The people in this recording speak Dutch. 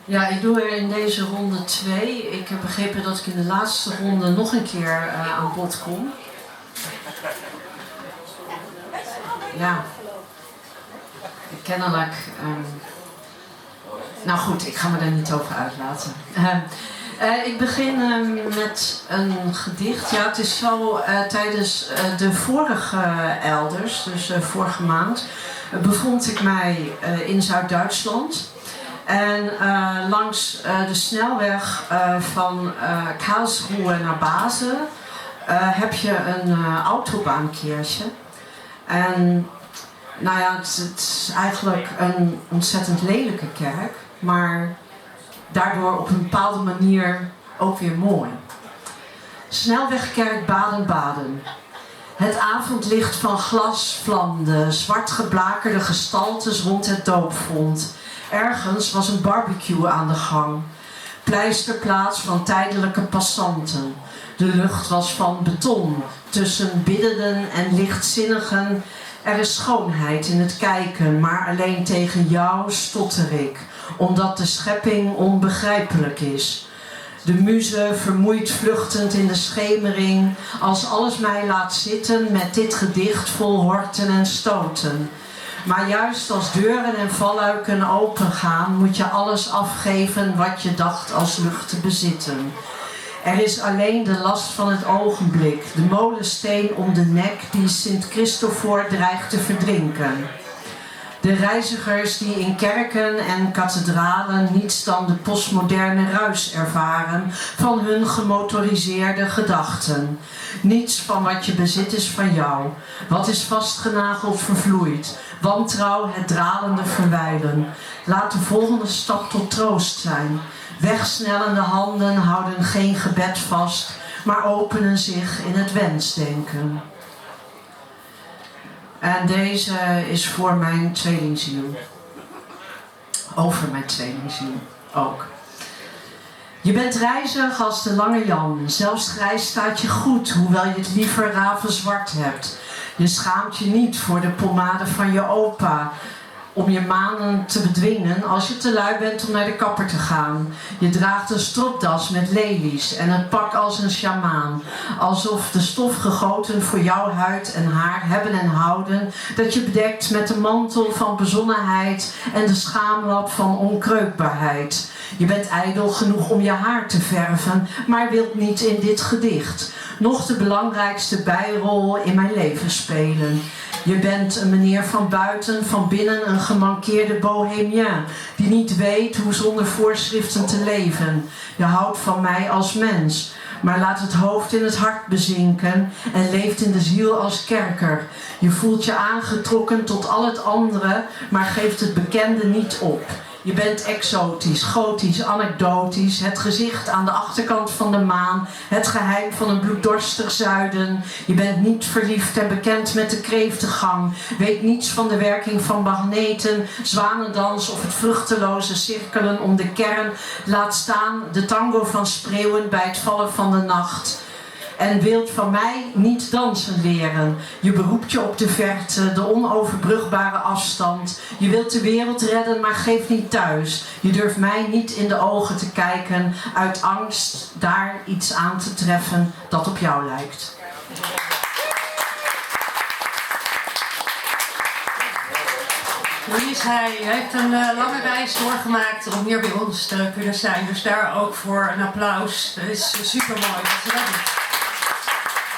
Ja, ik doe er in deze ronde 2. Ik heb begrepen dat ik in de laatste ronde nog een keer aan bod kom. Ja, kennelijk. Nou goed, ik ga me daar niet over uitlaten. Ik begin met een gedicht. Ja, het is zo tijdens de vorige Elders, dus vorige maand, bevond ik mij in Zuid-Duitsland. En langs de snelweg van Karlsruhe naar Basel heb je een autobaankeertje. En nou ja, het is eigenlijk een ontzettend lelijke kerk, maar daardoor op een bepaalde manier ook weer mooi. Snelwegkerk Baden-Baden. Het avondlicht van glas vlamde, zwart geblakerde gestaltes rond het doopvont. Ergens was een barbecue aan de gang. Pleisterplaats van tijdelijke passanten. De lucht was van beton. Tussen biddenden en lichtzinnigen. Er is schoonheid in het kijken, maar alleen tegen jou stotter ik, omdat de schepping onbegrijpelijk is. De muze vermoeid vluchtend in de schemering, als alles mij laat zitten met dit gedicht vol horten en stoten. Maar juist als deuren en valluiken opengaan, moet je alles afgeven wat je dacht als lucht te bezitten. Er is alleen de last van het ogenblik, de molensteen om de nek die Sint Christofor dreigt te verdrinken. De reizigers die in kerken en kathedralen niets dan de postmoderne ruis ervaren van hun gemotoriseerde gedachten. Niets van wat je bezit is van jou. Wat is vastgenageld vervloeit. Wantrouw het dralende verwijlen. Laat de volgende stap tot troost zijn. Wegsnellende handen houden geen gebed vast, maar openen zich in het wensdenken. En deze is voor mijn tweelingziel. Over mijn tweelingziel ook. Je bent rijzig als de lange Jan. Zelfs grijs staat je goed, hoewel je het liever ravenzwart hebt. Je schaamt je niet voor de pommade van je opa, om je manen te bedwingen als je te lui bent om naar de kapper te gaan. Je draagt een stropdas met lelies en het pak als een sjamaan. Alsof de stof gegoten voor jouw huid en haar hebben en houden, dat je bedekt met de mantel van bezonnenheid en de schaamlap van onkreukbaarheid. Je bent ijdel genoeg om je haar te verven, maar wilt niet in dit gedicht nog de belangrijkste bijrol in mijn leven spelen. Je bent een meneer van buiten, van binnen een gemankeerde bohemien, die niet weet hoe zonder voorschriften te leven. Je houdt van mij als mens, maar laat het hoofd in het hart bezinken en leeft in de ziel als kerker. Je voelt je aangetrokken tot al het andere, maar geeft het bekende niet op. Je bent exotisch, gotisch, anekdotisch, het gezicht aan de achterkant van de maan, het geheim van een bloeddorstig zuiden. Je bent niet verliefd en bekend met de kreeftengang, weet niets van de werking van magneten, zwanendans of het vruchteloze cirkelen om de kern, laat staan de tango van spreeuwen bij het vallen van de nacht. En wilt van mij niet dansen leren. Je beroept je op de verte, de onoverbrugbare afstand. Je wilt de wereld redden, maar geeft niet thuis. Je durft mij niet in de ogen te kijken, uit angst daar iets aan te treffen dat op jou lijkt. Louise, hij heeft een lange reis doorgemaakt om hier bij ons te kunnen zijn. Dus daar ook voor een applaus. Dat is super mooi.